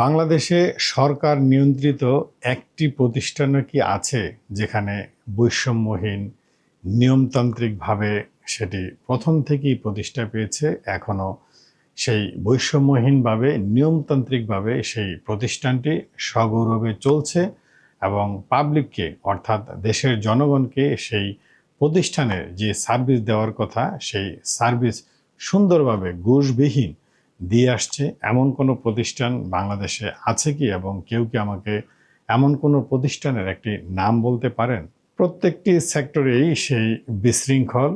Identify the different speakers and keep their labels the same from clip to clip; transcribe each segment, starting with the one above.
Speaker 1: বাংলাদেশে সরকার নিয়ন্ত্রিত একটি প্রতিষ্ঠানও কি আছে যেখানে বৈষম্যহীন নিয়মতান্ত্রিকভাবে সেটি প্রথম থেকেই প্রতিষ্ঠা পেয়েছে, এখনও সেই বৈষম্যহীনভাবে নিয়মতান্ত্রিকভাবে সেই প্রতিষ্ঠানটি সগৌরবে চলছে এবং পাবলিককে অর্থাৎ দেশের জনগণকে সেই প্রতিষ্ঠানের যে সার্ভিস দেওয়ার কথা সেই সার্ভিস সুন্দরভাবে ঘুষবিহীন দিয়ে আসছে, এমন কোনো প্রতিষ্ঠান বাংলাদেশে আছে কি? এবং কেউ কি আমাকে এমন কোনো প্রতিষ্ঠানের একটি নাম বলতে পারেন? প্রত্যেকটি সেক্টরেই সেই বিশৃঙ্খল,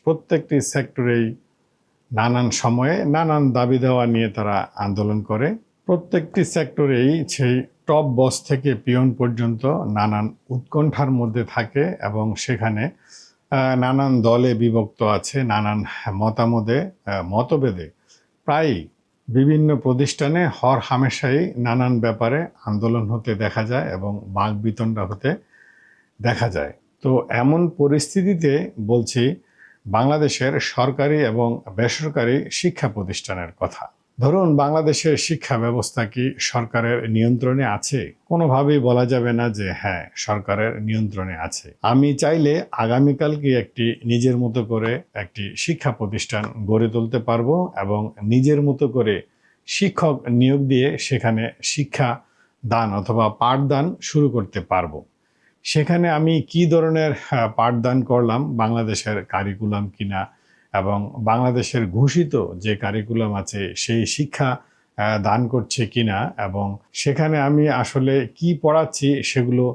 Speaker 1: প্রত্যেকটি সেক্টরেই নানান সময়ে নানান দাবি দেওয়া নিয়ে তারা আন্দোলন করে। প্রত্যেকটি সেক্টরেই সেই টপ বস থেকে পিয়ন পর্যন্ত নানান উৎকণ্ঠার মধ্যে থাকে এবং সেখানে নানান দলে বিভক্ত আছে, নানান মতভেদে প্রায়ই বিভিন্ন প্রতিষ্ঠানে হর হামেশাই নানান ব্যাপারে আন্দোলন হতে দেখা যায় এবং বাকবিতণ্ডা হতে দেখা যায়। তো এমন পরিস্থিতিতে বলছি বাংলাদেশের সরকারি এবং বেসরকারি শিক্ষা প্রতিষ্ঠানের কথা। ধরুন, বাংলাদেশের শিক্ষা ব্যবস্থা কি সরকারের নিয়ন্ত্রণে আছে? কোনোভাবেই বলা যাবে না যে হ্যাঁ, সরকারের নিয়ন্ত্রণে আছে। আমি চাইলে আগামীকালকে একটি নিজের মতো করে একটি শিক্ষা প্রতিষ্ঠান গড়ে তুলতে পারবো এবং নিজের মতো করে শিক্ষক নিয়োগ দিয়ে সেখানে শিক্ষা দান অথবা পাঠদান শুরু করতে পারবো। সেখানে আমি কি ধরনের পাঠদান করলাম, বাংলাদেশের কারিকুলাম কিনা এবং বাংলাদেশের ঘোষিত যে কারিকুলাম আছে সেই শিক্ষা দান করছে কিনা এবং সেখানে আমি আসলে কি পড়াচ্ছি সেগুলো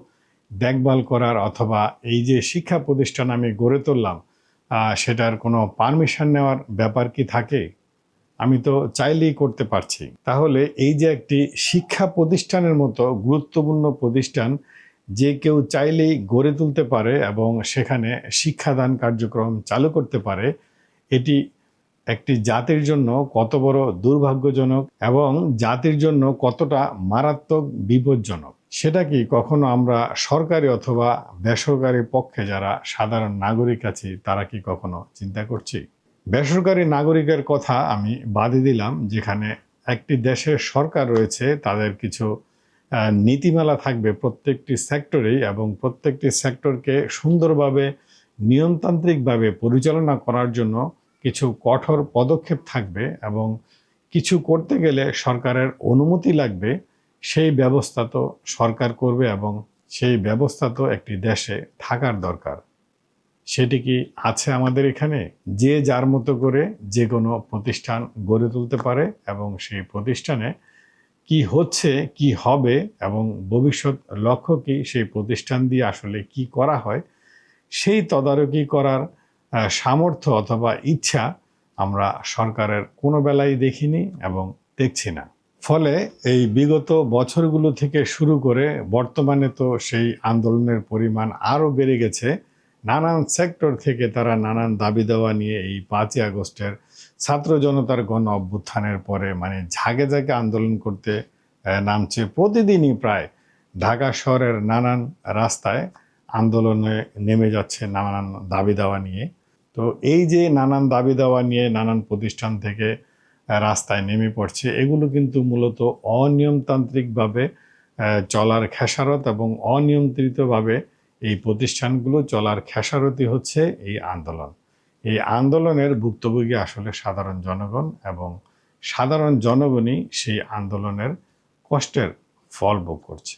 Speaker 1: দেখভাল করার অথবা এই যে শিক্ষা প্রতিষ্ঠান আমি গড়ে তুললাম সেটার কোনো পারমিশন নেওয়ার ব্যাপার কি থাকে? আমি তো চাইলেই করতে পারছি। তাহলে এই যে একটি শিক্ষা প্রতিষ্ঠানের মতো গুরুত্বপূর্ণ প্রতিষ্ঠান যে কেউ চাইলেই গড়ে তুলতে পারে এবং সেখানে শিক্ষাদান কার্যক্রম চালু করতে পারে, এটি একটি জাতির জন্য কত বড় দুর্ভাগ্যজনক এবং জাতির জন্য কতটা মারাত্মক বিপজ্জনক, সেটা কি কখনো আমরা সরকারি অথবা বেসরকারি পক্ষে যারা সাধারণ নাগরিক আছি তারা কি কখনো চিন্তা করছি? বেসরকারি নাগরিকের কথা আমি বাদই দিলাম, যেখানে একটি দেশের সরকার রয়েছে, তাদের কিছু নীতিমালা থাকবে প্রত্যেকটি সেক্টরেই এবং প্রত্যেকটি সেক্টরকে সুন্দরভাবে নিয়মতান্ত্রিকভাবে পরিচালনা করার জন্য কিছু কঠোর পদক্ষেপ থাকবে এবং কিছু করতে গেলে সরকারের অনুমতি লাগবে। সেই ব্যবস্থা তো সরকার করবে এবং সেই ব্যবস্থা তো একটি দেশে থাকার দরকার। সেটি কি আছে আমাদের এখানে? যে যার মতো করে যে কোনো প্রতিষ্ঠান গড়ে তুলতে পারে এবং সেই প্রতিষ্ঠানে কি হচ্ছে, কি হবে এবং ভবিষ্যৎ লক্ষ্য কি, সেই প্রতিষ্ঠান দিয়ে আসলে কি করা হয় সেই তদারকি করার সামর্থ্য অথবা ইচ্ছা আমরা সরকারের কোনো বেলায় দেখিনি এবং দেখছি না। ফলে এই বিগত বছরগুলো থেকে শুরু করে বর্তমানে তো সেই আন্দোলনের পরিমাণ আরও বেড়ে গেছে। নানান সেক্টর থেকে তারা নানান দাবি দেওয়া নিয়ে এই 5ই আগস্টের ছাত্র জনতার গণ অভ্যুত্থানের পরে ঝাঁকে ঝাঁকে আন্দোলন করতে নামছে। প্রতিদিনই প্রায় ঢাকা শহরের নানান রাস্তায় আন্দোলনে নেমে যাচ্ছে নানান দাবি দেওয়া নিয়ে। তো এই যে নানান দাবি দেওয়া নিয়ে নানান প্রতিষ্ঠান থেকে রাস্তায় নেমে পড়ছে, এগুলো কিন্তু মূলত অনিয়মতান্ত্রিকভাবে চলার খেসারত এবং অনিয়ন্ত্রিতভাবে এই প্রতিষ্ঠানগুলো চলার খেসারতই হচ্ছে এই আন্দোলন। এই আন্দোলনের ভুক্তভোগী আসলে সাধারণ জনগণ এবং সাধারণ জনগণই সেই আন্দোলনের কষ্টের ফল ভোগ করছে।